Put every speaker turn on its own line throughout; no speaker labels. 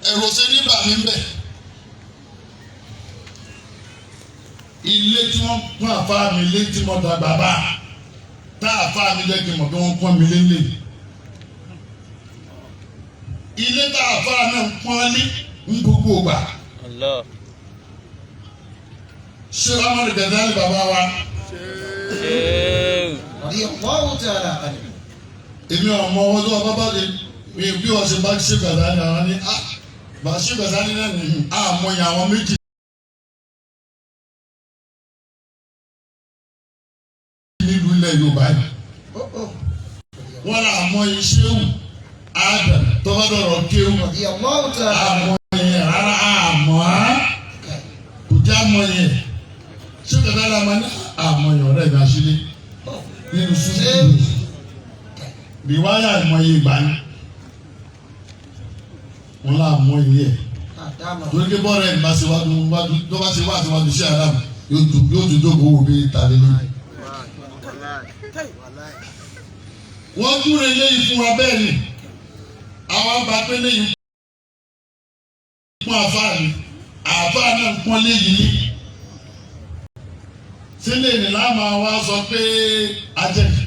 ẹ̀rọ ṣe nígbà mi ń bẹ̀. Ilé tí wọ́n pọ́n àfa mi lé tí mo dàgbà bá tá àfa mi jẹ́ kí n mọ̀ bí wọ́n pọ́n mi lé lé. Ilé tá àfa náà ń pọ́n lé ń gbogbo gbà. Ṣé wàá mọ̀ ní gẹ̀dẹ́ ní bàbá wa? Èmi ọmọ wọn tó ọba bá lè bí wọ́n ṣe bá ṣe gàdá ní àwọn ní bá ṣe gàdá ní náà nìyí àmọ́ ìyá àwọn méjì. Nílùú ilẹ̀ Yorùbá yìí wọ́n rà àmọ́ iṣẹ́ wù Adam tó bá dọ̀rọ̀ kéwù àmọ́ yẹn rárá àmọ́ kò já àmọ́ yẹn ṣé gàdá la máa ní àmọ́ yẹn ọ̀rẹ́ ìgbà sílé nínú sùúrù bí wáyà ìmọ̀ye ìgbà ni wọ́n lá mọ iye ẹ̀ torí pé bọ́ọ̀rọ̀ ẹ̀ bá ṣe wájú tó bá ṣe wá àtiwájú sí Adam yóò tún jókòó wò bí tàbí ní. wọ́n dúró eléyìí fún wa bẹ́ẹ̀ ni àwọn bá pé léyìí fún àfáà ni àfáà náà ń pọ́n léyìí ní. sílẹ̀ ní láàmú wa sọ pé ajẹ́kì.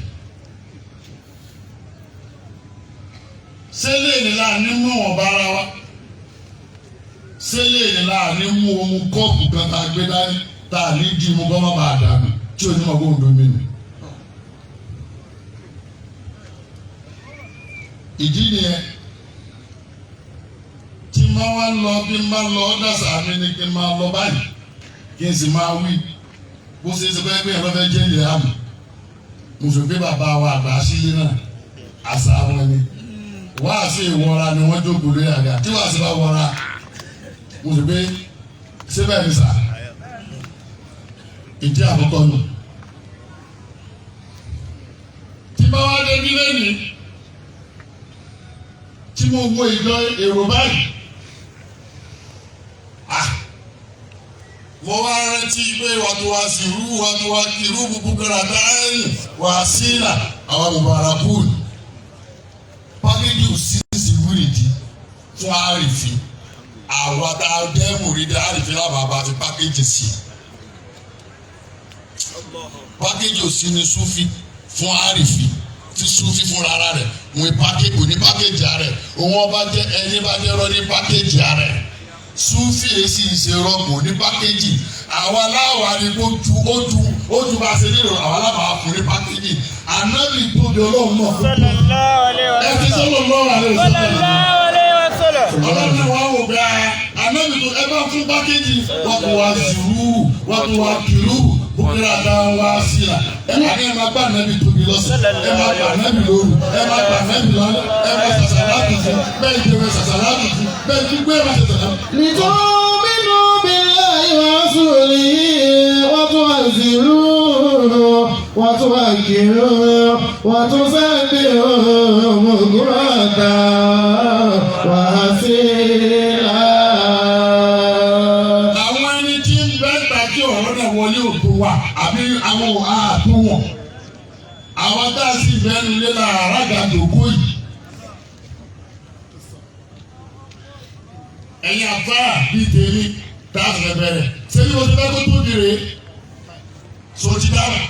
Sẹ́lẹ̀ ní láàánú mú wọn bára wa. Sẹ́lẹ̀ ní láàánú mú ohun kọ́ọ̀pù kan tá a gbé dání tá a ní di mu kọ́ má bàa dànù tí onímọ̀ kó ń domi nù. Ìdí nìyẹn tí máa wá lọ bí máa lọ dàsà mi ni kí n máa lọ báyìí kí n sì máa wí bó ṣe ṣe pé yẹn lọ́fẹ́ jẹ́ ìlẹ̀ àmì. Mùsùlùmí bàbá wa àgbà Ashile náà àṣà wọn ni. Wáàsí ìwọra ni wọ́n jókòó lórí àga tí wàásù bá wọra mo sì pé síbẹ̀ ní sà ìdí àkọ́kọ́ nù. tí bá wá dé nílé ní tí mo wo ìjọ èrò báyìí mo wá rántí pé wàtò wá sí irú wàtò wá irú gbogbo kẹràtà ẹ̀yìn wà sílà àwọn mubarakun. Pákéjì òsínsì wúrìdì fún àrífín àwọn àtàdẹ́mù rí dá àrífín lábàbà fi pákéjì sí. Pákéjì òsínì súfì fún àrífín tí súfì fún rárá rẹ̀ wọ́n pákéjì ní pákéjì rẹ̀ òun ọba jẹ́ ẹni bá jẹ́ rọ́ ní pákéjì rẹ̀ súfì èsì ìṣèrọ́gbọ̀n ní pákéjì àwọn aláwọ̀ àdìgbò ó ju bá a ṣe nílò àwọn aláwọ̀ àfún ní pákéjì ànábì tóbi ọlọ́run náà ẹ ti sallallahu alaihi wasallam. Ọlọ́run wa wò bá ànábì tó ẹ bá fún pákéjì wọ́n kò wá zùrù wọ́n kò wá kìlú bókèrè àdáwọn wá síra ẹ má kẹ́ ẹ má gbà ànábì tóbi lọ́sẹ̀ ẹ má gbà ànábì lóru ẹ má gbà ànábì lọ́lẹ̀ ẹ má sàṣàlá tuntun bẹ́ẹ̀ ni ẹ sàṣàlá tuntun bẹ́ẹ̀ ni gbé ẹ má sàṣàlá.
لتؤمنوا بالله ورسوله وتعزروه وتوكلوه وتسبحوه بكرة وأصيلا.
àwọn ẹni tí ń bẹ gbàgbé ọ̀rọ̀ náà wọlé òtò wa àbí àwọn ààtò wọn àwọn tá a sì bẹ́ẹ̀ nílé la àràgà dòkó yìí. ẹ̀yin àfa bíi tèmi tá a fẹ́ bẹ̀rẹ̀ sẹ́ni mo ti bá tó tó dire so ti dára.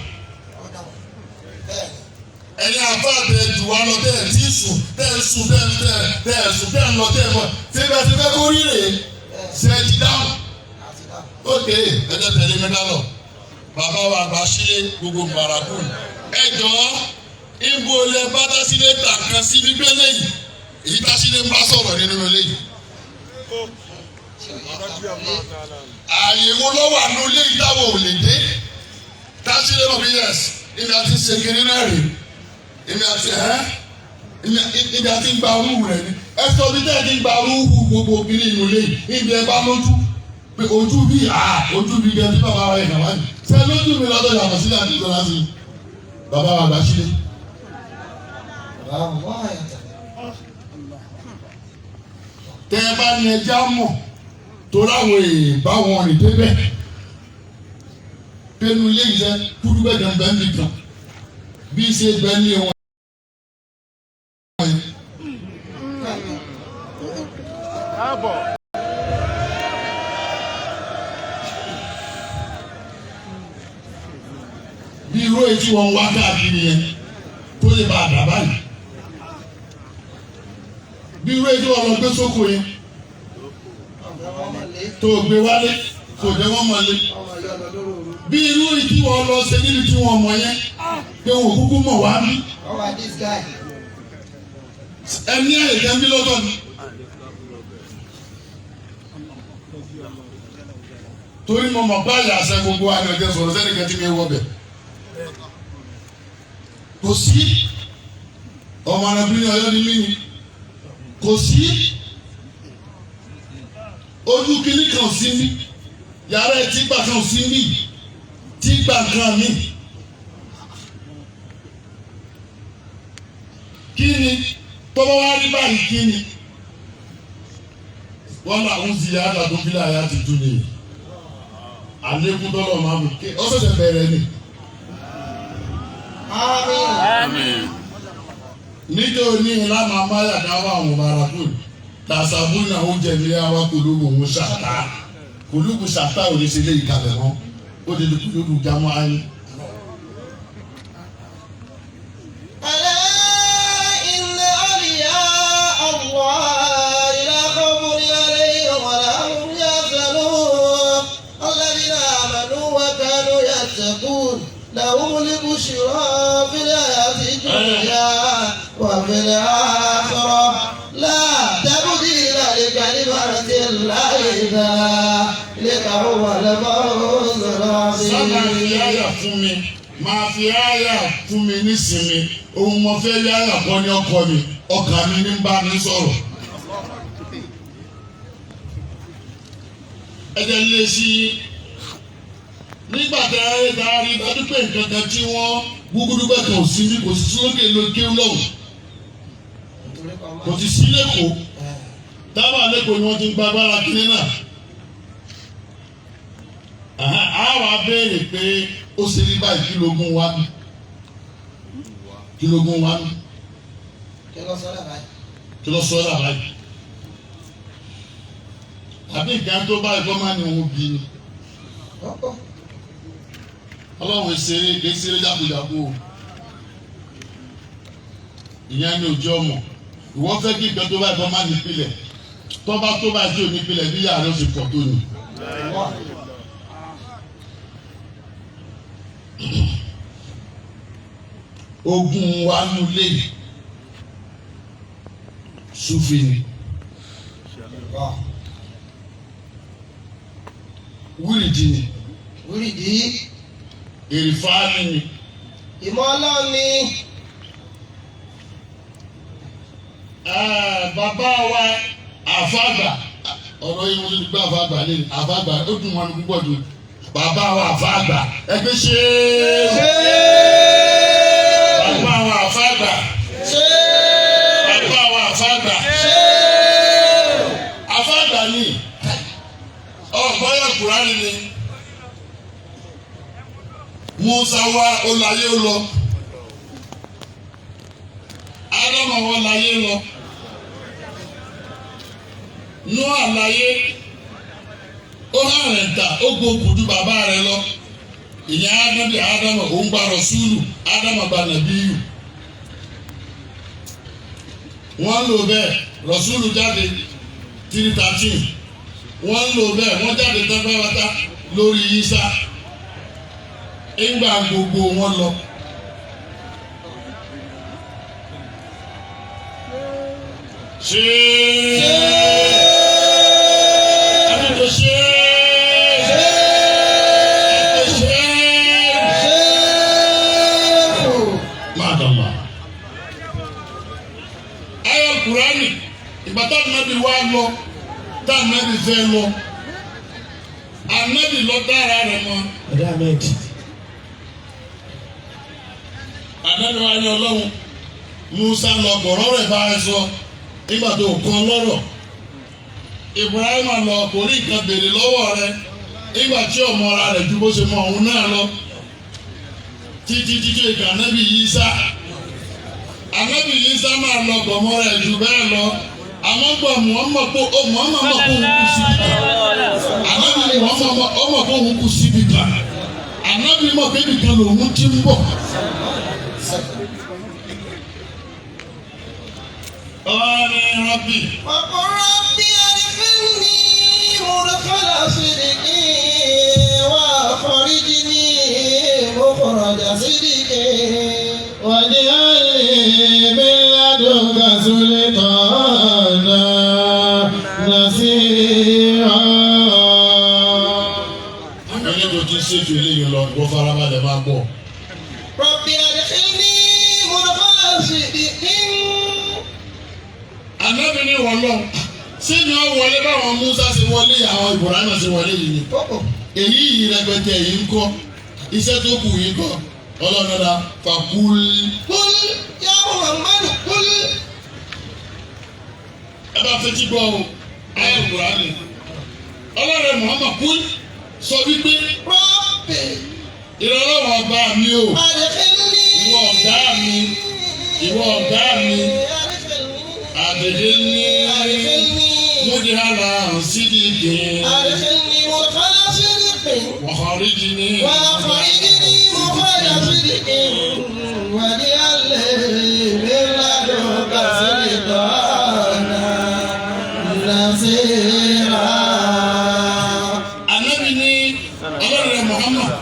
ẹ̀yin àfa bẹ̀ jù wá lọ bẹ́ẹ̀ tí sùn bẹ́ẹ̀ sùn bẹ́ẹ̀ sùn bẹ́ẹ̀ lọ bẹ́ẹ̀ mọ̀ síbẹ̀ ti fẹ́ kó rí rè ṣe ti dáhùn. ókè ẹjẹ tẹ̀lé mi dálọ̀ bàbá wa àgbà Ashile gbogbo mbarakú ẹjọ́ ìbò lẹ bá Ashile tà kan sí bíbélì yìí èyí Ashile ń bá sọ̀rọ̀ nínú eléyìí. ààyè wo ló wà ní ilé ìdáwọ̀ ò lè dé Ashile lọ bí yẹs ibi àti ṣèkìrì náà rè ibi àti gba orúhu rẹ ni ẹ sọ bí tẹ́ ẹ ti gba orúhu gbogbo obìnrin inú ilé ibi ẹ bá lójú pé ojú bí gẹ bí bàbá wa yẹn kà wáyé ṣe lójú mi lọ́dọ̀ yàtọ̀ sílẹ̀ àti ìjọba sí bàbá wa àgbà Ashile. tẹ́ ẹ bá ní ẹja mọ̀ torí àwọn èèyàn bá wọn rìn débẹ̀ pẹ̀lú ilé iṣẹ́ kúrú bẹ́ẹ̀ bẹ́ẹ̀ nìkan bí ṣe bẹ́ẹ̀ ní wọn. bí irú èyí tí wọ́n wá káàkiri yẹn tó lè bá a dà báyìí bí irú èyí tí wọ́n lọ gbé sóko yẹn tó gbé wálé kò jẹ́ wọ́n mọ̀ lé bí irú èyí tí wọ́n lọ ṣe níbi tí wọ́n mọ̀ yẹn pé wọ́n kúkú mọ̀ wá bí ẹni àìjẹ́ ń bí lọ́tọ̀ ni. torí mo mọ̀ báyìí àṣẹ gbogbo àgbẹ̀jẹ̀ sọ̀rọ̀ sẹ́ni kẹ́tí mi wọ́ bẹ̀. kò sí ọmọ arábìnrin Ọ̀yọ́ ni mí ni kò sí ojú kìíní kan sí mi yàrá ẹ̀ tí gbà kan sí mi tí gbà kan mi. kí ni tọ́wọ́ wá rí báyìí kí ni wọ́n máa ń zi yàrá tó fi láyà ti dùn ní àlékún tọ́lọ̀ máa mú ké ọ́ sọ̀tẹ̀ bẹ̀rẹ̀ ni. Àmín. níjọ́ ní ńlá máa má yàtọ̀ àwọn àwọn barakú tàṣàbù náà ó jẹ ní àwa kòlóògùn òun ṣàtà kòlóògùn ṣàtà ò lè ṣe lé ìkàlẹ̀ wọn ó lè lè kòlóògùn jámọ́ ayé.
لهم البشرى في الحياة الدنيا وفي الآخرة لا تبديل لكلمات الله ذلك هو الفوز العظيم.
sábà fi àyà fún mi máa fi àyà fún mi nísìnyí ohun mo fẹ́ rí àyà kọ́ ní ọkọ mi ọkàn mi ní bá mi sọ̀rọ̀. ẹ jẹ́ lé sí nígbà tí a darí dájú pé nǹkan kan tí wọ́n gbúgbúrú bẹ́ẹ̀ kan ò sí ní kò sí sókè lókè lọ́wọ́ kò ti sí lẹ́kọ̀ọ́ dábà lẹ́kọ̀ọ́ ni wọ́n ti ń gba agbára kiri náà. a wá béèrè pé ó ṣe ní báyìí kílógún wá bí kílógún wá bí kí ló sọ ọ́ báyìí àbí nǹkan tó báyìí kọ́ máa ní òun bí ni. Ọlọ́run ìṣeré kì í ṣeré jákujàku o ìyẹn ní ojú ọmọ ìwọ fẹ́ kí nǹkan tó báyìí kọ́ máa nípìlẹ̀ tọ́ba tó báyìí tí ò nípìlẹ̀ bí yàrá ó ṣe pọ̀ tó ni. ogun wa nulẹ̀ Sufi ni wúrìdì ni ìrìfáàní ni
ìmọ̀ Ọlọ́run ni.
bàbá wa àfàgbà ọ̀rọ̀ yìí wọ́n ti gbé àfàgbà lé àfàgbà ó dùn wọn púpọ̀ jù bàbá wa àfàgbà ẹgbẹ́ ṣe bàbá wa àfàgbà bàbá wa àfàgbà àfàgbà ni ọ̀gbọ́yọ̀ Kùránì ni. Musa wa ọláyé lọ Ádámù wa ọláyé lọ Nóà láyé ó hàn rẹ̀ ta ó gbógun ju bàbá rẹ̀ lọ ìyẹn Ádámù Ádámù òun gba Rọ̀súlù Ádámù gba Nàbíyù wọ́n lò bẹ́ẹ̀ Rọ̀súlù jáde 313 wọ́n lò bẹ́ẹ̀ wọ́n jáde tán pátápátá lórí Ìsá. Ìgbà gbogbo wọn lọ. Ṣé àtúntò ṣe máa dàgbà. Ayọ̀ Kùránì ìgbà táwọn nábì wá lọ táwọn nábì fẹ́ lọ. Ànábì lọ dára rẹ̀ mọ́. Àdáni wa ní Ọlọ́run Musa lọ gbọ̀rọ̀ rẹ̀ bá ẹ sọ nígbà tó kàn lọ́rọ̀ Ibrahim lọ kò rí nǹkan béèrè lọ́wọ́ rẹ̀ nígbà tí ọmọ ara rẹ̀ ju bó ṣe mọ òun náà lọ títí ìgbà Ànábì Ìsá máa lọ gbọ̀mọ́ rẹ̀ jù bẹ́ẹ̀ lọ àmọ́ gbọ́ Muhammad kó Muhammad mọ̀ kó òun kú síbi kan ànábì Muhammad ọmọ kó òun kú síbi kan ànábì mọ̀ pé nìkan lòun ti ń bọ̀. ọ̀rẹ́ rọ́bì.
وقل رب أدخلني مدخل صدق وأخرجني مخرج صدق
واجعل لي من لدنك سلطانا نصيرا.
àwọn ẹlẹ́dọ̀ tí ń ṣètò eléyìí lọ wọ́n farabalẹ̀ máa gbọ́.
رب أدخلني مدخل صدق.
ànábì ní wọ́n lọ ṣé ni wọ́n wọlé báwọn Musa ṣe wọlé àwọn Ibrahim ṣe wọlé yìí ni. èyí yìí rẹpẹtẹ yìí ń kọ́ iṣẹ́ tó kù yìí kọ́ ọlọ́dọ̀dà fàkúl.
قل يا محمد قل.
ẹ bá fetí gbọ́ o ayé Kùránì ọlọ́rẹ̀ Muhammad kúl sọ wípé
رب
ìrọ̀lọ́wọ́ ọba mi o
أدخلني.
ìwọ ọ̀gá mi ìwọ ọ̀gá mi àdèdè ní múdìhálà sídìkì
أدخلني مدخل صدق
wàhálìjì ní
وأخرجني مخرج صدق واجعل لي من لدنك سلطانا نصيرا.
Ànábì ní ọlọ́rẹ̀ Muhammad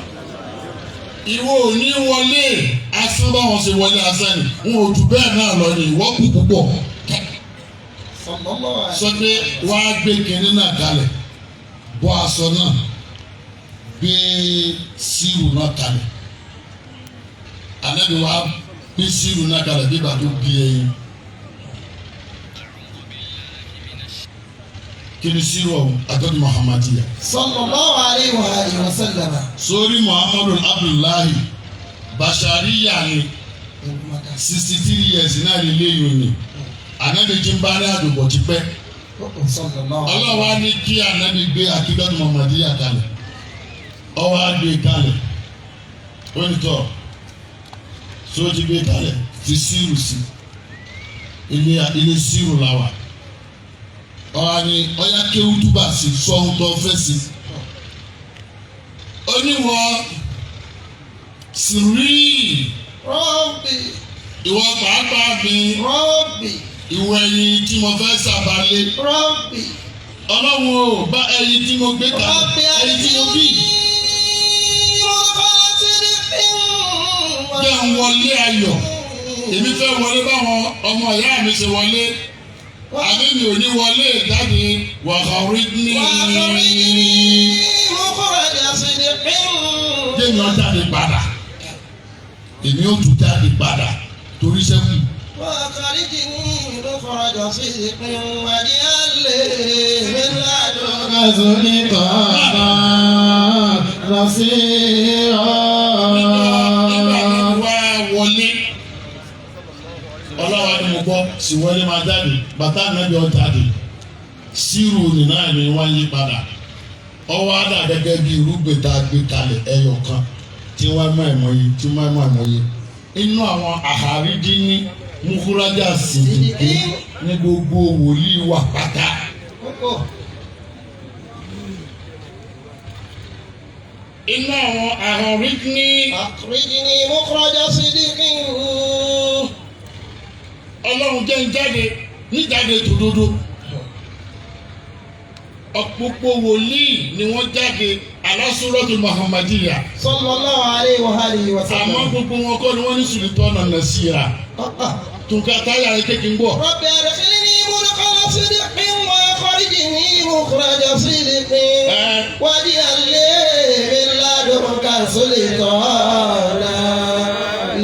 ìwọ ò ní wọlé asán báwọn ṣe wọlé asán ni wọn ò jù bẹ́ẹ̀ náà lọ ní ìwọ kù púpọ̀ sọ pé wàá gbé kínní náà kalẹ̀ bọ́ aṣọ náà gbé síìrù náà kalẹ̀ Ànábì wàá gbé síìrù náà kalẹ̀ bí bàtú bí ẹyin kí ni síìrù ọ̀hún àtọ́jú Muhammadiya.
sallallahu alayhi wa alihi wa sallam.
sórí Muhammadu Abdullahi bashariya ni 63 years náà lè léyìn ni Ànábì jí ń bá ní àdùbọ̀ ti pẹ́ ọlọ́wà ní kí Ànábì gbé akídọ́tù Muhammadiya kalẹ̀ ọwọ́ á gbé kalẹ̀ onítọ̀ tó ti gbé kalẹ̀ fi síìrù sí ilé síìrù làwà ọ̀hà ni ọ̀yá kéwú túbà sí sọ́hún tó fẹ́ sí oníwọ̀ sírí
Rabbi
ìwọ pàápàá mi
Rabbi
ìwọ ẹyin tí mo fẹ́ sàbálẹ̀
Rabbi
ọlọ́run ò bá ẹyin tí mo gbé kalẹ̀ ẹyin tí mo bí jẹ́ ń wọlé ayọ̀ èmi fẹ́ wọlé báwọn ọmọ ìyá mi ṣe wọlé àmì mi ò ní wọlé jáde wàhálì ní. Jẹ́mi ó jáde padà èmi ó tún jáde padà torí sẹ́kù. Ọlọ́wà ni mo gbọ́ sì wọlé máa jáde bàtà nàbí ọ jáde sírù nínú àmì wá yí padà ọwọ́ àdá gẹ́gẹ́ bí irúgbìn tá a gbé kalẹ̀ ẹyọ kan tí wọ́n mọ̀ ẹ̀mọ́ yìí tí wọ́n mọ̀ ẹ̀mọ́ yìí inú àwọn àhárídí ní mukuraja sìnkì ní gbogbo wòlíì wà pátá. Inú àwọn àhárídí ní.
Akhrijni mukhraja sidqin.
Ọlọ́run jẹ́ ń jáde níjáde tòdodo ọ̀pọ̀pọ̀ wòlíì ni wọ́n jáde alásùrọ̀tù Muhammadiya.
Sallallahu alayhi wa alihi wa sallam.
àmọ́ gbogbo wọn kọ́ ni wọ́n ní sultana nasira tùkà táyà kékeré ń bọ̀.
Rabbi adkhilni mudkhala sidqin wa akhrijni mukhraja sidqin waj'al li min ladunka sultana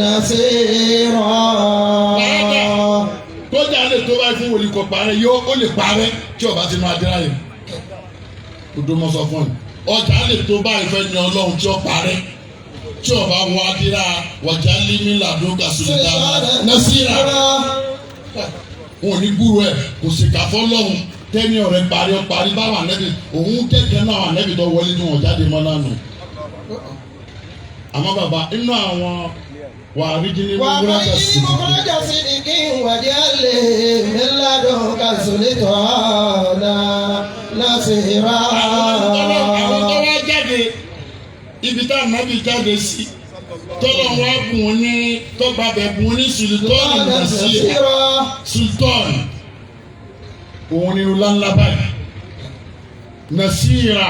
nasira.
Kọjá lè tó báyìí fún olùkọ́ parẹ́ yóò ó lè parẹ́ tí ọba ti máa dẹ́ra yìí. Odò mọ sọ fún mi. Ọjà lè tó báyìí fẹ́ ní Ọlọ́run tí ó parẹ́ tí ọba wọ adíra wọ̀jà límí làdóga sùlùdà násìrà. Wọn ò ní gbúrò ẹ̀ kò sì kà fọ́ lọ́hùn tẹ́ni ọ̀rẹ́ parí ọ parí báwọn ànẹ́bí òun kẹ̀kẹ́ náà ànẹ́bí tó wọlé tí wọ́n jáde mọ́ lánàá. Àmọ́ bàbá inú àwọn wàhálì ní
وأخرجني مخرج صدق واجعل لي من لدنك سلطانا نصيرا.
àwọn tó wá jáde ibi tá ànábì jáde sí tọ́lọ̀ wá bùn ní tọ́gbà bẹ̀ bùn ní sultan nasira sultan òun ni ńláńlá báyìí nasira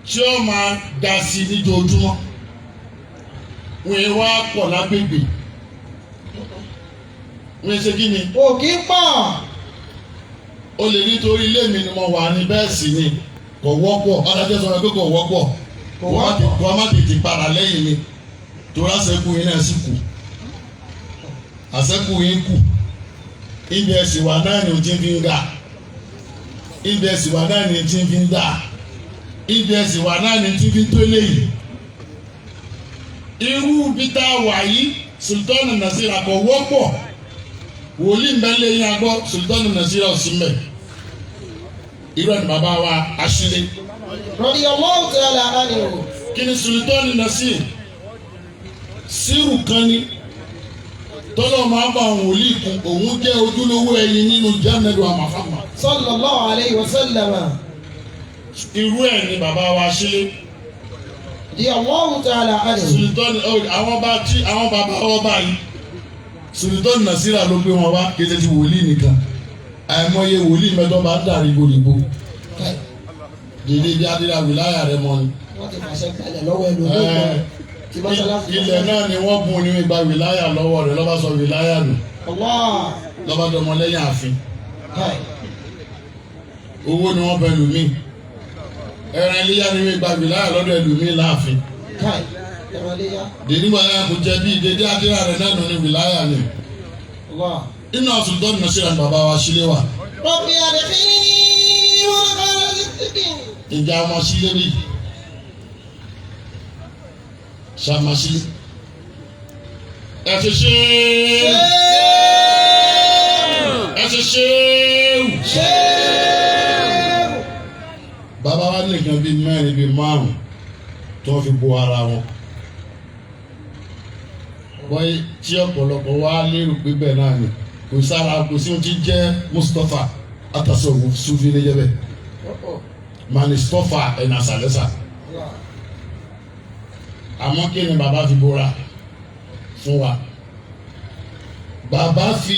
tí ó máa dá sí níjojúmọ́ wọ́n wá pọ̀ lágbègbè wọ́n ṣe kí ni.
òkì pọ̀.
o lè nítorí ilé mi ni mo wà ní bẹ́ẹ̀ sì ni kò wọ́pọ̀ adájọ́ sọ pé kò wọ́pọ̀ kò má tètè para lẹ́yìn mi torí àṣẹ́kù yín náà sì kù àṣẹ́kù yín kù ibi ẹ̀sìn wà náà ni o ti fi ń ga ibi ẹ̀sìn wà náà ni o ti fi ń dà ibi ẹ̀sìn wà náà ni o ti fi ń tó léyìí irú bí tá a wà yìí Sultan Nasira kò wọ́pọ̀ wòlíì mbẹ́lẹ́ yín agbọ́ Sultan Nasira ọ̀sìnbẹ̀ irú ẹni bàbá wa Ashile.
Radiyallahu ta'ala anhu.
kí ni Sultan Nasir sírù kan ní tọ́lọ́ máa bá àwọn wòlíì kun òun jẹ́ ojúlówó ẹyin nínú Muhammad Muhammad.
Sallallahu alayhi wa sallam.
irú ẹ̀ ni bàbá wa Ashile.
Radiyallahu ta'ala anhu.
Sultan àwọn bàbá ọba yìí Sultan Nasira ló gbé wọn wá kéde ti wòlíì nìkan àìmọye wòlíì mẹ́tọ́ bá dàrí gbòdìgbò dèdè bí adéla wìláyà rẹ mọ ni.
wọ́n ti fàṣẹ kalẹ̀ lọ́wọ́ ẹlòmíràn.
ilẹ̀ náà ni wọ́n bùn ní ìgbà wìláyà lọ́wọ́ rẹ̀ lọ́ba sọ wìláyà nù lọ́ba dọmọ lẹ́yìn ààfin owó ni wọ́n bẹ lùmí ẹran iléyà ni ìgbà wìláyà lọ́dọ̀ ẹlùmí láàfin dèdè wàlá kò jẹ bí dèdè adéla rẹ náà nù ní wìláyà ni inú Sultan Nasira bàbá wa Ashile wa.
rọ́bì àdìsí wọn kọ́
ìjà ọmọ sílé bí sàmásílé ẹ ti ṣe bàbá wa nìkan bíi mẹ́rin bíi márùn tí wọ́n fi bo ara wọn bọ́yì tí ọ̀pọ̀lọpọ̀ wa lérò pé bẹ́ẹ̀ náà ni kò sára kò sí ohun tí jẹ́ Mustapha atasọ̀wò sufi ní jẹ́ bẹ́ẹ̀ manistofa ẹ̀nà sàlẹ́sà àmọ́ kí ni bàbá fi bóra fún wa bàbá fi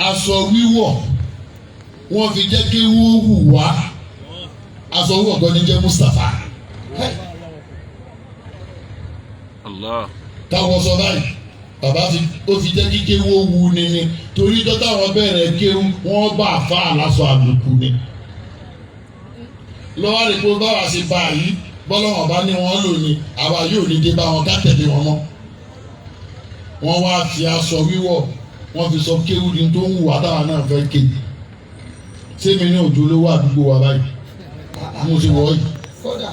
aṣọ wíwọ̀ wọ́n fi jẹ́ kí wọ́n hù wá aṣọ wíwọ̀ gan ni jẹ́ Mustapha táwọn sọ báyìí bàbá ó fi jẹ́ kí kéwọ́ wu ni torí dọ́tà wọn bẹ̀rẹ̀ kéwọ́ wọ́n bá àfa àlásọ àbùkù ni lọ́wọ́ rẹ̀ pé báwa ṣe bá a yìí bọ́lọ́wọ́n bá ní wọ́n lò ní àwa yóò ní dé bá wọn ká tẹ̀lé wọn mọ́. wọ́n wá fi aṣọ wíwọ̀ wọ́n fi sọ kéwù ní tó ń wù wá táwa náà fẹ́ ké sẹ́mi ní òjò lówó àdúgbò wa báyìí mo ti wọ̀ yìí.
kódà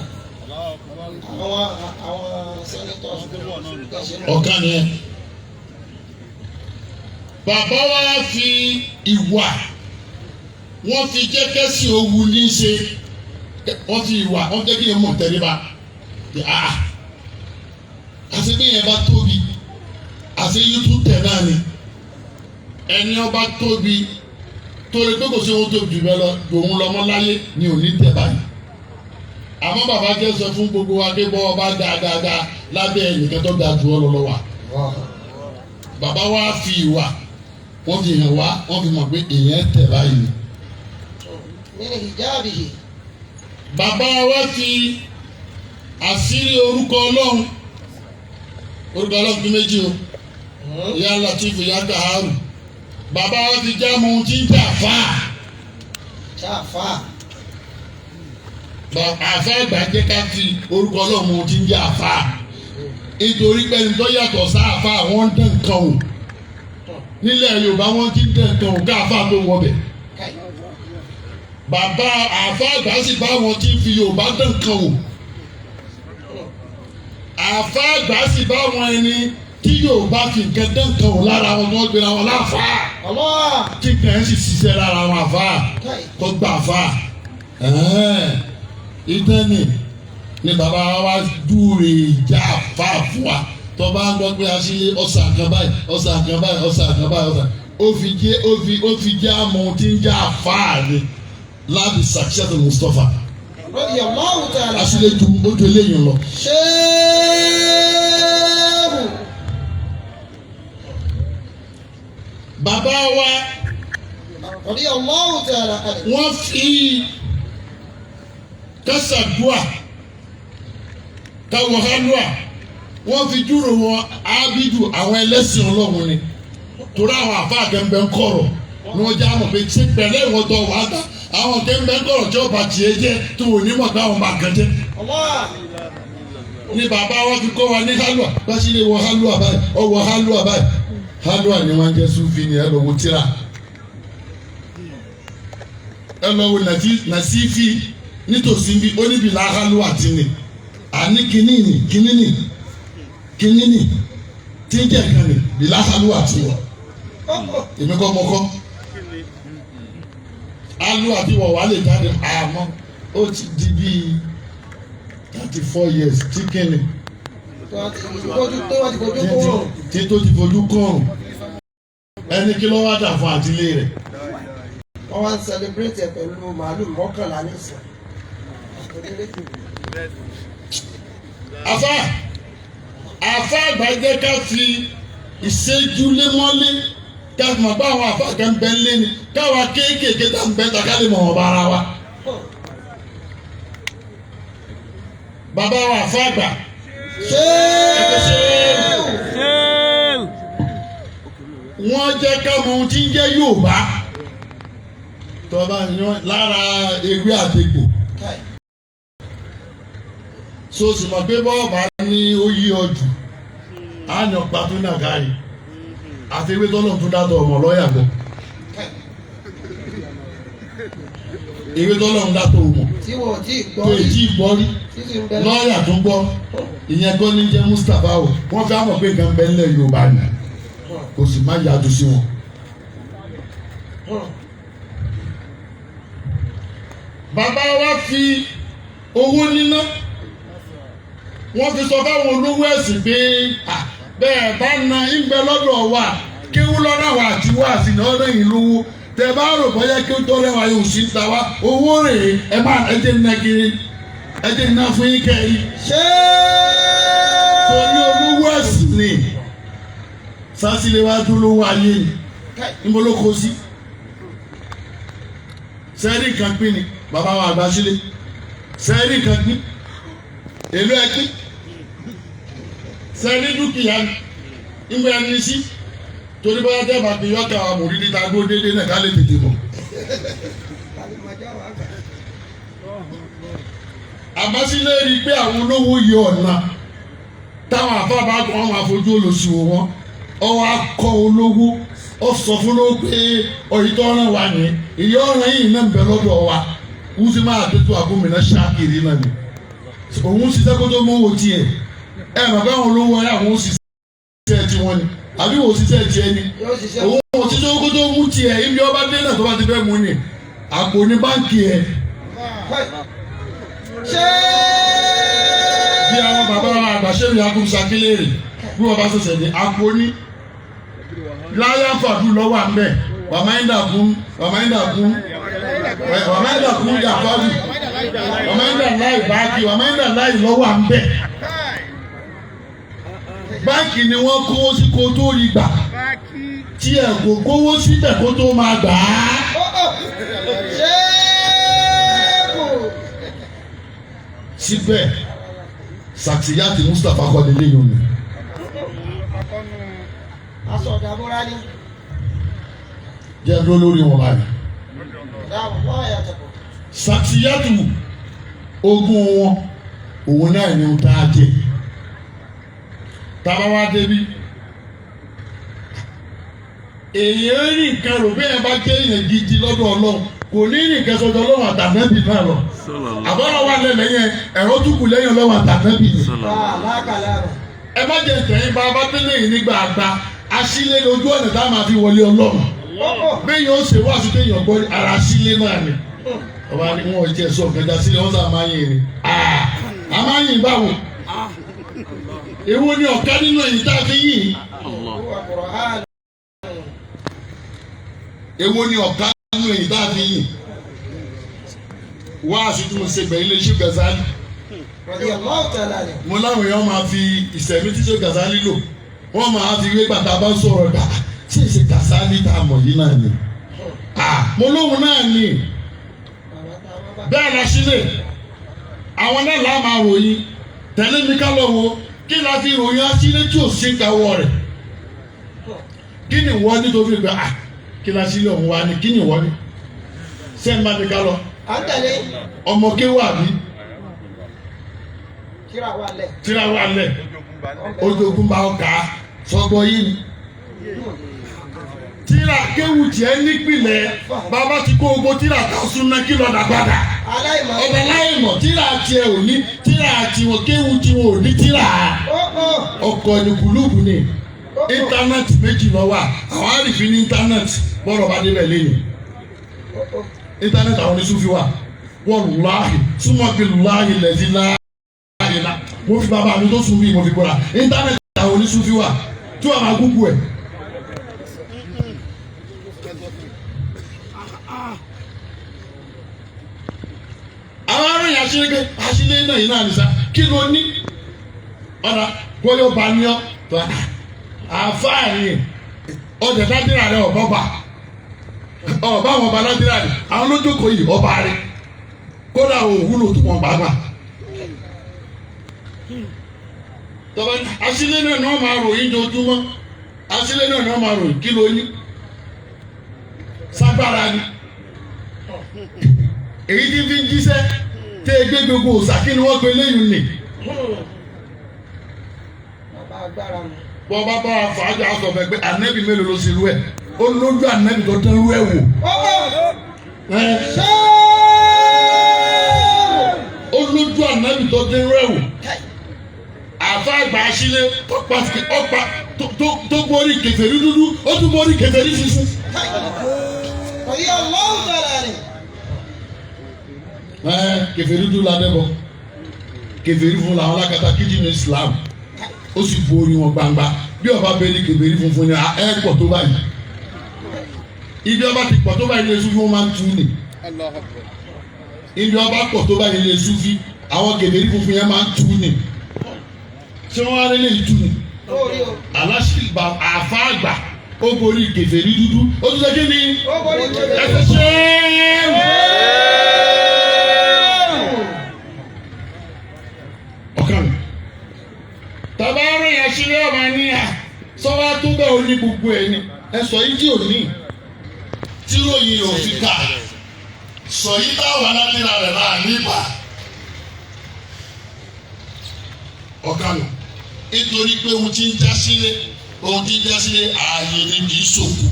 àwọn sẹ́nitọ̀
ọ̀kan ni ẹ. bàbá wa fi ìwà wọ́n fi jẹ́ kẹ́sì owó ní í ṣe wọ́n fi ìwà wọ́n jẹ́ kí yẹn mọ̀ tẹ́lẹ̀ àti bí yẹn bá tóbi àti yín tún tẹ̀ náà ni ẹni ọba tóbi torí pé kò sí ohun tóbi jù bẹ́ẹ̀ lọ òun lọ́mọ láyé ni ò ní tẹ̀ báyìí àmọ́ bàbá jẹ́ sọ fún gbogbo wa pé bọ́ ọba dáadáa lábẹ́ ẹnìkan tó ga jù ọ́ lọ́wọ́ wa bàbá wa fi ìwà wọ́n fi hàn wá wọ́n fi mọ̀ pé èèyàn tẹ̀ báyìí ni.
nínú hijabi yìí.
bàbá wa fi àṣírí orúkọ ọlọ́run bí méjì o ìyá Latif ìyá Gaharu bàbá wa fi jáàmù tí ń tà fà àfà ìgbàjẹ́ ká fi orúkọ ọlọ́run tí ń jẹ́ àfà nítorí pé ẹni tó yàtọ̀ sáàfà wọ́n ń dán nǹkan o nílẹ̀ Yorùbá wọ́n ti ń dán nǹkan o káàfà tó wọ bẹ̀ bàbá àfà àgbà sì bá wọn tí ń fi Yorùbá dán nǹkan o àfà àgbà sì bá wọn ẹni tí Yorùbá fi nǹkan dán nǹkan o lára wọn tó gbéra wọn láfa tí kàn sì ṣiṣẹ́ lára wọn àfà tó gbà àfà ìtẹ́ni ni bàbá wa dúre ìjà àfà fún wa tó bá ń gbọ́ pé Ashile ọ̀sà kan báyìí ọ̀sà kan báyìí ọ̀sà kan báyìí ọ̀sà ó fi jẹ́ àmọ́ tí ń jẹ́ àfáàní láti success Mustapha.
Radiyallahu ta'ala.
Ashile ju ojú eléyìí lọ.
Sheikh.
Bàbá wa
Radiyallahu ta'ala.
wọ́n fi kásàdúà káwọ̀hálùà wọ́n fi júrò wọn ábídù àwọn ẹlẹ́sìn Ọlọ́run ni torí àwọn àfa àgẹ̀mbẹ̀ ń kọ̀rọ̀ ní wọ́n já mọ̀ pé tí pẹ̀lẹ́ ìwọ̀n tó wà á dá àwọn àgẹ̀mbẹ̀ ń kọ̀rọ̀ tí ó bá tiẹ̀ jẹ́ tó wò ní mọ̀ pé àwọn bá kàn jẹ́. Ní bàbá wa fi kọ́ wa ní hálùà bá sì lè wọ hálùà báyìí ọwọ́ hálùà báyìí hálùà ni wọ́n jẹ́ Súfì ni ẹ lọ wo tíra ẹ lọ wo Nàsífì nítòsí bí oníbìlà hálùà ti nì àní kìnìún tí ń jẹ́ kan ní bìlà hálùà ti wọ̀ èmi kọ́ mọ́ kọ́ hálùà ti wọ̀ wá lè jáde àmọ́ ó ti di bíi 34 years tí kìnìún tí tó ti fojú kọ́rùn ẹni kí ló wá dà fún àtìlé rẹ̀.
Wọ́n wá ń celebrate ẹ̀ pẹ̀lú màálù 11 ní ìsìn.
Àfà àgbà jẹ́ ká fi ìṣẹ́jú lé mọ́lé ká mọ̀ bá àwọn àfà kan bẹ́ lé ni káwa kéékèèké tá ń bẹ́ ta ká lè mọ̀ wọ́n bá ara wa. Bàbá wa àfà àgbà. Wọ́n jẹ́ ká mọ ohun tí ń jẹ́ Yorùbá tọ́ba yan lára ewé àtegbò. So sì mọ̀ pé bọ́ọ̀bà ní ó yí ọjù àyàn pàtó náà káyì àti ewé tọ́lọ̀ tó dátọ̀ ọmọ lọ́ọ̀yà gbọ́. Ewé tọ́lọ̀ ń dátọ̀ ọmọ tó èjì gbọ́ rí lọ́ọ̀yà tó gbọ́ ìyẹn gbọ́ ní jẹ́ Mustapha o wọ́n fẹ́ mọ̀ pé nǹkan bẹ́ẹ̀ lẹ̀ Yorùbá ni kò sì má yàtọ̀ sí wọn. Bàbá wa fi owó níná wọ́n fi sọ fáwọn olówó ẹ̀sìn pé bẹ́ẹ̀ bá na ìgbẹ́ lọ́dọ̀ wa kéwú lọ́dọ̀ wa àti wá sí ní ọ̀rẹ́ yìí lówó tẹ bá rò bọ́yá kí ó tọ́lẹ̀ wa yóò sí ta wa owó rèé ẹ bá ẹjẹ nínú kiri ẹjẹ nínú fún yín kẹrin. Torí olówó ẹ̀sìn ni sásìlẹ̀ wa dúró wá ayé ni níbo ló kó sí sẹ́ẹ̀rì kan pín ni bàbá wa àgbà Ashile sẹ́ẹ̀rì kan pín èlò ẹgbẹ́ sẹ́ẹ̀rì dúkìá nígbà ẹni sí torí bóyá tẹ́ bá fi yọ́ta àwọn Moulid ta gbó déédéé náà ká lè tètè bọ̀. Àbá Ashile rí i pé àwọn olówó yẹ ọ̀nà táwọn àfáàbá kan máa fojú olóṣùwò wọn ọwọ́ akọ olówó ó sọ fún ló pé ọ̀yìntọ́ ọ̀ràn wa ní ìyá ọ̀ràn yìí náà ń bẹ lọ́dọ̀ wa wúsí máa tètè àgómìnà ṣáàkiri náà ni òun ṣiṣẹ́ kó tó mọ́wó tiẹ̀ bàbá àwọn olówó ẹ̀ àwọn òṣìṣẹ́ tí wọ́n ni àbí wọ́n òṣìṣẹ́ tiẹ̀ ni òun òṣìṣẹ́ kó tó mú tiẹ̀ ibi ọba dé náà tó bá ti fẹ́ mú ni àpò ní báńkì ẹ̀. Bí àwọn bàbá wa àgbà Sheikh Abdul Sakile rè bí wọ́n bá ṣẹ̀ṣẹ̀ ní àpò ní láyà fàdú lọ́wọ́ àmbẹ̀ wàmáyídà kún yàfàdù wàmáyídà láì báàkì wàmáyídà láì lọ́wọ́ àmbẹ̀. Báńkì ni wọ́n kówó sí kó tó rí gbà tí ẹ̀ kò kówó síbẹ̀ kó tó máa gbà á. Síbẹ̀ Sàtìyàtì Mustapha kọ́ni léyìn omi.
Aṣọ ìdàbọ̀ra ni.
Jẹ́ ẹ̀dọ́ lórí wọn báyìí. Sàtìyàtì ogún wọn òun náà ni ó tá a jẹ. Tábà wá débi. Èèyàn rí nǹkan rò bí ẹ bá jẹ́ èèyàn gidi lọ́dọ̀ Ọlọ́run kò ní ní nǹkan sọ́dọ̀ Ọlọ́run àtànẹ́bì náà lọ. Àbọ̀rọ̀ wà lẹ́lẹ̀ yẹn ẹ̀rọ tún kù lẹ́yìn Ọlọ́run àtànẹ́bì ni. Ẹ má jẹ tẹ̀yìn bá bá tẹ́lẹ̀ yìí nígbà àgbà Ashile lójú ọ̀nà tá a máa fi wọlé Ọlọ́run. Bẹ́ẹ̀ yóò ṣe wá sí téèyàn gbọ́ ara Ashile náà ni. Ọba ni wọ́n jẹ́ sọ kẹta sílẹ̀ wọ́n sá máa yìn ni. A máa yìn báwo? èwo ni ọ̀ká nínú èyí tá a fi yìn. èwo ni ọ̀ká nínú èyí tá a fi yìn. wá aṣojú mo ṣe gbẹ̀yìn lé Sheikh Gazali. mo láwọn èèyàn máa fi ìṣẹ̀mí tí Sheikh Gazali lò wọ́n máa fi wé gbàtà bá sọ̀rọ̀ gbà ṣé ìṣe Gazali tá a mọ̀ yìí náà ni. mo lóhun náà ni bẹ́ẹ̀ la sílẹ̀ àwọn náà là máa ròyìn tẹ̀lé mi ká lọ wo kí la fi ròyìn Ashile tí ò sí kawọ́ rẹ̀ kí ni wọ́n nítorí pé kí la sílẹ̀ òun wá ní kí ni wọ́n ní sẹ́yìn bá mi ká lọ ọmọ kéwà bí tíra wà lẹ̀ ojogun bá ọkà sọgbọ yìí ni tíra kéwù tiẹ̀ nípìnlẹ̀ bàbá ti kó ogbó tíra ká súnná kí lọ́dà padà ọ̀dà láìmọ̀ tíra tiẹ̀ ò ní tíra tiwọn kéwù tiwọn ò ní tíra ọkọ̀ ní kùlùkù ni íńtánẹ́ẹ̀tì méjì lọ wà àwọn àrífín ní íńtánẹ́ẹ̀tì bọ́ọ̀rọ̀ bá débẹ̀ lẹ́yìn íńtánẹ́ẹ̀tì àwọn oníṣúfì wà wọ́ọ̀lùláhì súnmọ́ bí lùláhì lẹ́sí láàyè náà mo fi bàbá mi tó sùn bí mo fi kóra íńtánẹ́ẹ̀tì àwọn oníṣúfì wà tí wọ́n máa gúgú ẹ̀. àwọn ará yẹn Ashile Ashile náà yìí náà nìsa kí ló ní ọ̀nà bóyá bá ní ọ́ tó àfáàní ọ̀dẹ̀ dádìrà rẹ̀ ọ̀bọ̀bà ọ̀bá àwọn ọba dádìrà rẹ̀ àwọn lójókòó yìí ọba rẹ̀ kódà òwúlò tó wọn gbàgbà. tọ́ba Ashile náà ni wọ́n máa ròyìn jojúmọ́ Ashile náà ni wọ́n máa ròyìn kí ló ní sábàrà ni èyí tí fi ń jíṣẹ́ tẹ́ ẹ gbé gbogbo òòsà kí ni wọ́n gbé lẹ́yìn nì. bọ́ bá bá wa fàájà sọ fẹ́ pé ànẹ́bí mélòó ló ṣe rú ẹ̀ ó lójú ànẹ́bí tó tán rú ẹ̀ wò. ó lójú ànẹ́bí tó tán rú ẹ̀ wò. àfa àgbà Ashile ọ̀pá tó borí kèfèrí dúdú ó tún borí kèfèrí funfun.
ọ̀yẹ́ ọlọ́run bẹ̀rẹ̀ rẹ̀.
Kèfèrí dúdú la dẹ́bọ̀ kèfèrí fún làwọn alákatá kíjì ní Islam ó sì borí wọn gbangba bí ọba bẹ́ẹ̀ni kèfèrí funfun ni ẹ pọ̀ tó báyìí ibi ọba ti pọ̀ tó báyìí lè Sufi wọn máa ń tú ni ibi ọba pọ̀ tó báyìí lè Sufi àwọn kèfèrí funfun yẹn máa ń tú ni ṣé wọn wá rí lè tú ni aláṣìbà àfáàgbà ó borí kèfèrí dúdú ó tún ṣe kí ni ẹsẹ̀ ṣe tàbá rìn Ashile ọmọ níyà sọ́wọ́ tó bẹ́ẹ̀ ó ní gbogbo ẹ̀ ni ẹ sọ yìí tí ò ní tí ròyìn òfin kà sọ yìí táwọn aládìrà rẹ̀ náà níbà ọ̀kanù nítorí pé ohun tí ń já sílé ààyè ni kì í ṣòkù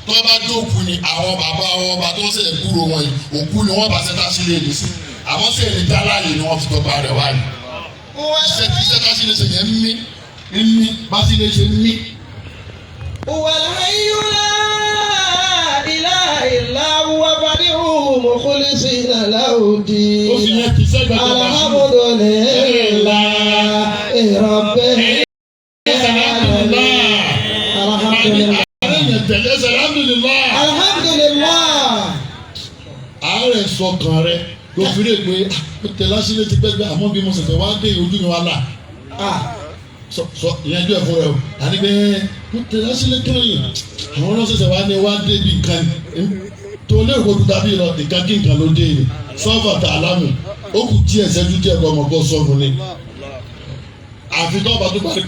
tó bá dóòkù ni àwọn bàbá ọba tó ń ṣe kúrò wọn yìí òkú ni wọ́n bá ṣẹ́ta sílé ní sí àwọn sì ní dáláyè ni wọ́n fi tọ́pa rẹ̀ wáyé. iṣẹ́ Ashile ṣe yẹn ń mí Ashile ṣe ń mí.
wàlàyé ilaha illa huwa badi'u mukhlisina lahudi.
ó sì yẹ kí sẹ́gbẹ̀ tó bá ṣe.
alhamdulillahi rabbil alamin. alhamdulillah.
àárẹ̀ sọkàn rẹ̀ ló fi lè pé ó tẹ̀lé Ashile ti pẹ́ gbé àmọ́ bí mo ṣẹ̀ṣẹ̀ wá dé ojú mi wá là sọ ìyẹnjú ẹ̀ fún rẹ o àní pé ó tẹ̀lé Ashile kẹ́yìn àwọn náà ṣẹ̀ṣẹ̀ wá ní wá dé bí nǹkan tó lérò kó dúdú àbí lọ nǹkan kí nǹkan ló dé ni sọ́ọ̀fà tà lámù ó kù díẹ̀ ṣẹ́jú díẹ̀ kọ́ ọmọ bọ́ sọ́ọ̀fù ni àfi tó bá tó parí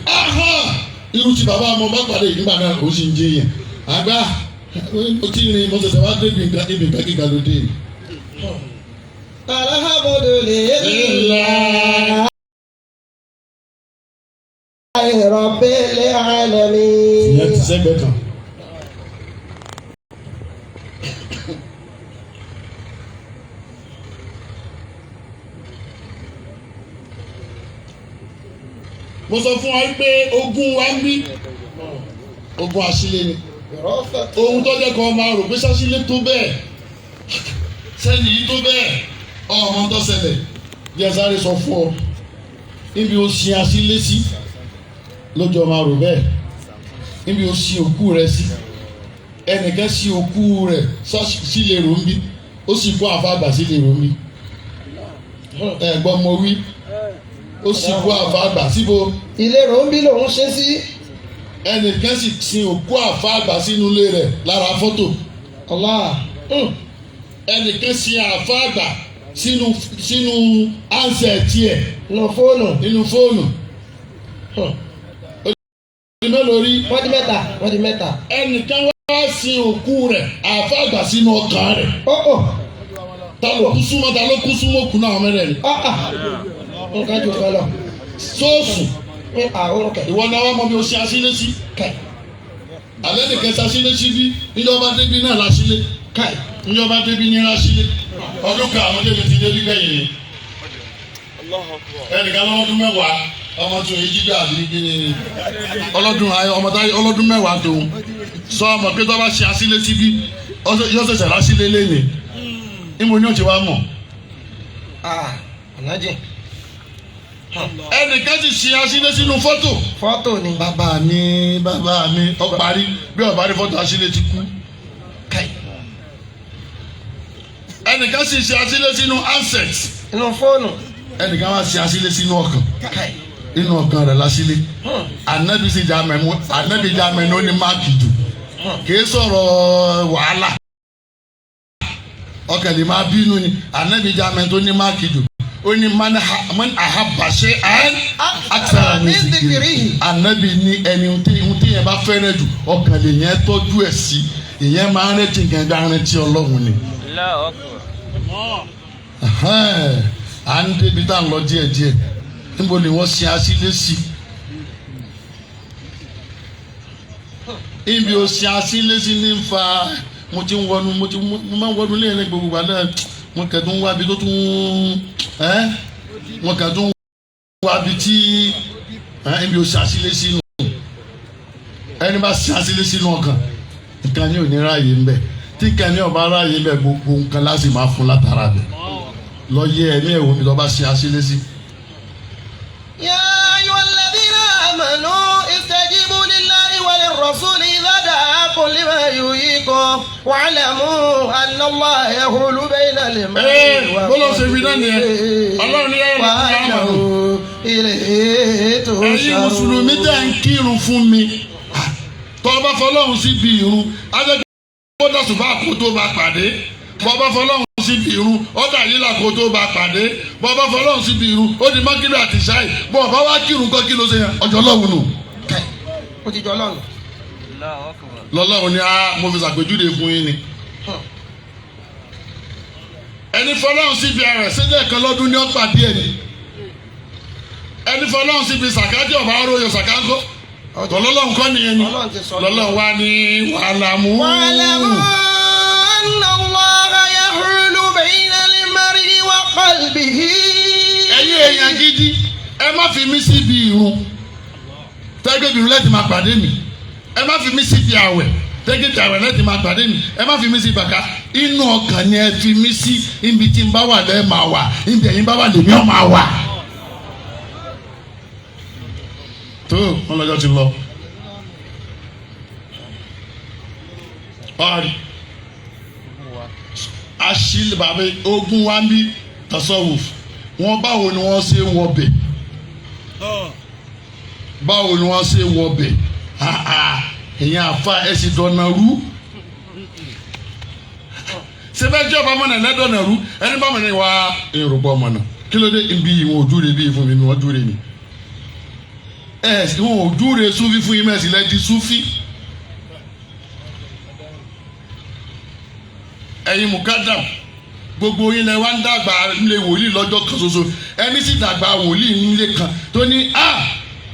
irú ti bàbá ọmọ bá pàdé ìgbà náà ó sì ń jẹ yẹn àgbà ó ti rìn mo ṣẹ̀ṣẹ̀ wá dé bí nǹkan kí nǹkan ló dé ni.
alhamdulillah rabbil alamin.
ìyẹn ti sẹ́gbẹ̀ẹ́ kan. mo sọ fún wa pé ogun wa ń bí ogun Ashile ni ohun tó jẹ́ kan máa rò pé Ashile tó bẹ́ẹ̀ sẹ́ni yìí tó bẹ́ẹ̀ ọmọ tó ṣẹlẹ̀ bí ẹ sáré sọ fún ọ níbi ó sin Ashile sí lójó máa rò bẹ́ẹ̀ níbi ó sin òkú rẹ̀ sí ẹnìkan sin òkú rẹ̀ sílé ròmbí ó sì kó àfa àgbà sílé ròmbí ẹ̀gbọ́n mo wí ó sì kó àfa àgbà síbo.
ìlérò ń bí lòun ṣe sí.
ẹnìkan sì sin òkú àfa àgbà sínú ilé rẹ̀ lára fọ́tò.
Allah.
ẹnìkan sin àfa àgbà sínú ansẹ̀tì ẹ̀.
nínú fóònù.
nínú fóònù. mélòó rí.
wọ́n di mẹ́ta.
ẹnìkan wá sin òkú rẹ̀ àfa àgbà sínú ọkàn rẹ̀. ta ló kú súnmọ́ kú náà mẹ́rẹ̀ẹ̀rin.
nǹkan jù kan lọ.
sóòsù. ìwọ náà wà mọ bí o ṣe Ashile sí. alẹ́ nìkan ṣe Ashile sí bí níjọba débi náà l'Ashile. níjọba débi ní Ashile. ọdún kan àwọn débi ti débi kẹ́yìn ni. ẹnìkan lọ́dún mẹ́wàá ọmọ tó yẹ jíjọ àbí ní ọlọ́dún mẹ́wàá tó sọ ọmọ pé tó bá ṣe Ashile sí bí yóò ṣẹ̀ṣẹ̀ l'Ashile lẹ́yìn. níbo ni ó ti wá mọ̀.
alájẹ.
ẹnìkan ti ṣe Ashile sínú fọ́tò
ni.
bàbá mi ó parí bí ó parí fọ́tò Ashile ti kú. ẹnìkan sì ṣe Ashile sínú handset.
inú fóònù.
ẹnìkan wá ṣe Ashile sínú ọkàn. inú ọkàn rẹ̀ l'Ashile. ànábì sì já mẹ́nu ó ní máàkì jù. kì í sọ̀rọ̀ wàhálà. ọkàn lè máa bínú ni ànábì já mẹ́nu tó ní máàkì jù. ó ní man ahabba shay'an akthara min zikrihi. ànábì ní ẹni tí yẹn bá fẹ́rẹ̀ jù ọkàn lè yẹn tọ́jú ẹ̀ sí ìyẹn máa ń retí gẹ́gẹ́ rántí Ọlọ́run ni. à ń débi tá à ń lọ díẹ̀díẹ̀ níbo ni wọ́n sin Ashile sí. ibi ó sin Ashile sí ní fa mo máa ń wọnú lẹ́yìn gbogbo gbàdá mo kẹ̀dùn wá bi tó tún mo kẹ̀dùn wá bi tí ibi ó sin Ashile sínú ẹni bá sin Ashile sínú ọkàn nǹkan ní òní ráàyè ńbẹ tí nǹkan ní ọba ráàyè ńbẹ gbogbo nǹkan láti máa fún látara bẹ lọ yẹ ẹ̀mí ẹ̀wò mi lọ bá sin Ashile sí.
يا أيها الذين آمنوا استجيبوا لله وللرسول إذا دعاكم لما يحييكم واعلموا أن الله يحول بين المرء وأنه إليه تحشرون.
ẹ̀yin mùsùlùmí tẹ́ ń kírun fún mi tọ́ bá fọlọ́run síbi ìrun adẹ́gbẹ́ ó dọ̀sùn bá kó tó bá pàdé bọ́ bá fọlọ́run síbi irun ọ̀dà yìí là kó tó bá pàdé bọ́ bá fọlọ́run síbi irun ó di mákìlì àti ṣáì bọ́ bá wá kírun kọ́ kí ló ṣe yẹn ọjọ́ lọ́wọ́ nù.
ó ti jọ lọ́run.
lọ́lọ́run ni mo fi ṣàpèjúwe fún yín ni. ẹni fọlọ́run síbi ẹ̀rẹ̀ sílẹ̀ kan lọ́dún ní ọ̀pá díẹ̀ ni. ẹni fọlọ́run síbi sàkájì ọ̀bá aróyò sàkáńkó lọ́lọ́run kọ́ nìyẹn ni lọ́lọ́run wá ní wàhálà mú. ẹ̀yin èèyàn gidi ẹ má fi mí síbi ìrun tẹ́gbẹ́ ìrun lẹ́tì máa pàdé mi ẹ má fi mí síbi àwẹ̀ tẹ́gbẹ́ àwẹ̀ lẹ́tì máa pàdé mi ẹ má fi mí síbi bàkà inú ọkàn ni ẹ fi mí sí ibi tí n bá wà lẹ́ẹ̀ máa wà ibi ẹ̀yin bá wà lèmi ọ̀ máa wà. tó wọn lọ́jọ́ ti lọ. Ashile bàbá ogun wa ń bí tasawuf wọn báwo ni wọ́n ṣe wọbẹ̀ báwo ni wọ́n ṣe wọbẹ̀ èyàn àfa ẹsì dọ̀nà rú sẹbẹjọ bá mọ̀nà lẹ́dọ̀nà rú ẹni bá mọ̀nà wá ìrùbọ̀ mọ̀nà kí ló dé ibi ìwọ̀n òjúre bí fún mi ni wọ́n dúre mi ìwọ̀n òjúre súfì fún yín mẹ́sì lẹ́dí súfì. ẹ̀yin mukadam gbogbo yín lẹ wá ń dàgbà nílé wòlíì lọ́jọ́ kan ṣoṣo ẹni sì dàgbà wòlíì nílé kan tó ní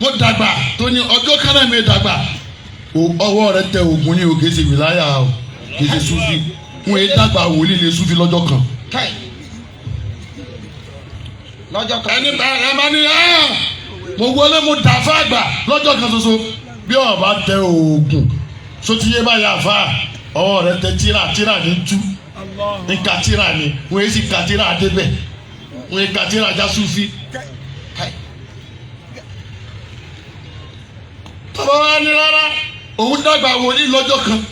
mo dàgbà tó ní ọjọ́ kan náà mi dàgbà ọwọ́ rẹ tẹ oògùn ní òkè ṣe wìláyà o kì í ṣe súfì wọn èyí dàgbà wòlíì lè súfì lọ́jọ́ kan. ẹni ẹ máa ní mo wọlé mo dà fún àgbà lọ́jọ́ kan ṣoṣo bí ọba tẹ oògùn sotiye báyà fà ọwọ́ rẹ tẹ tíra ní tú nkatira ni wọn èsì katira adébẹ wọn katira já sufi bàbá wa ní rárá òun dàgbà wòlíì lọ́jọ́ kan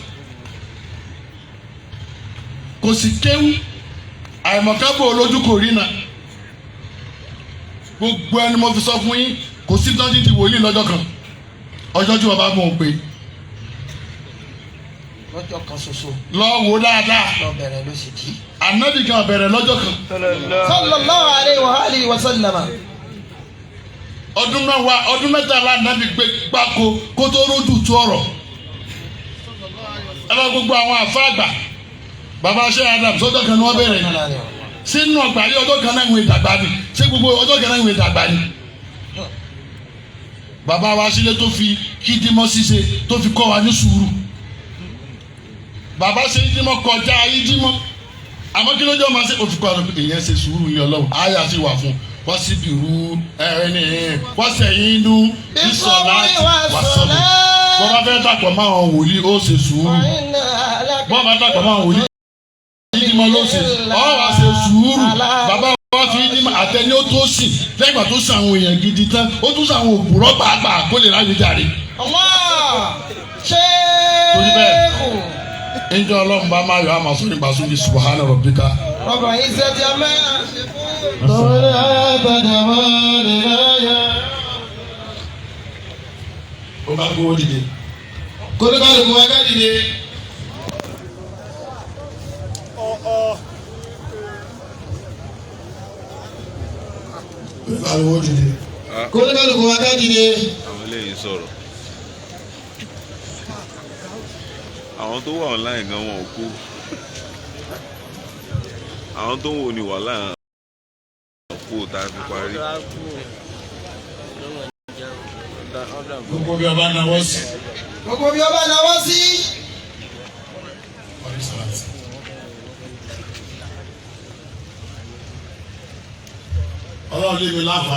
kò sì kéwú àìmọ̀kábò olójú kò rí náà gbogbo ẹni mo fi sọ fún yín kò sí tọ́jú ti wòlíì lọ́jọ́ kan ọjọ́ tí bàbá mọ̀ ọ́ pé
lọ́jọ́ kan ṣoṣo.
lọ wò dáadáa.
lọ bẹ̀rẹ̀ ló sì kí.
Ànábì kan bẹ̀rẹ̀ lọ́jọ́ kan.
sallallahu alayhi wa sallama.
ọdún mẹ́tàlá Ànábì gbé gbáko kó tó rójú tu ọ̀rọ̀. ẹ lọ gbogbo àwọn àfáàgbà bàbá Sheikh Adam sọ́jọ́ kan ni wọ́n bẹ̀rẹ̀ ni sínú ọgbà yìí ọjọ́ kan náà ń wé dàgbà ni ṣé gbogbo ọjọ́ kan náà ń wé dàgbà ni. bàbá wa Ashile tó fi kídímọ́ ṣíṣe tó fi kọ́ wa ní sùúrù. Bàbá ṣe ìdímọ̀ kọjá ìdímọ̀ àmọ́ kí ló jẹ́ ọmọ ṣe òfin kọ́ ọ̀rọ̀ èèyàn ṣe sùúrù ní Ọlọ́run àyà sì wà fún wọ́n sì bìrù ẹni wọ́n sẹ̀yìn inú ìsọ̀lá wàsọ̀lá bọ́n bá fẹ́ dàpọ̀ máa wọn wòlíì ó ṣe sùúrù bọ́n bá dàpọ̀ máa wọn wòlíì ìdímọ̀ ló ṣe ọ̀ wá ṣe sùúrù bàbá wọn fi ìdímọ̀ àtẹni ó tó sìn lẹ́gbàá tó sàn àwọn èèyàn gidi tán ó tún sàn àwọn òpùrọ̀ pàápàá kó lè ráyè jàre. torí bẹ́ẹ̀ injọ Ọlọ́run bá máa yọ àmà sórí ìgbàsókè subahana rabbika.
Ọba yìí ṣe ti ọmọ ẹ̀.
Tọ́lá àtàjà máa lè ráyà.
Ó bá gbówó dìde.
Kólékálù kò wá ká dìde. Kólékálù kò wá ká dìde.
Àwọn eléyìí sọ̀rọ̀. Àwọn tó wà online gan wọn ò kú. Àwọn tó ń wò ní wàhálà kú tá a fi parí.
Gbogbo bí ọba náwó sí.
Gbogbo bí ọba náwó sí.
Ọlọ́run lé mi láǹfààní.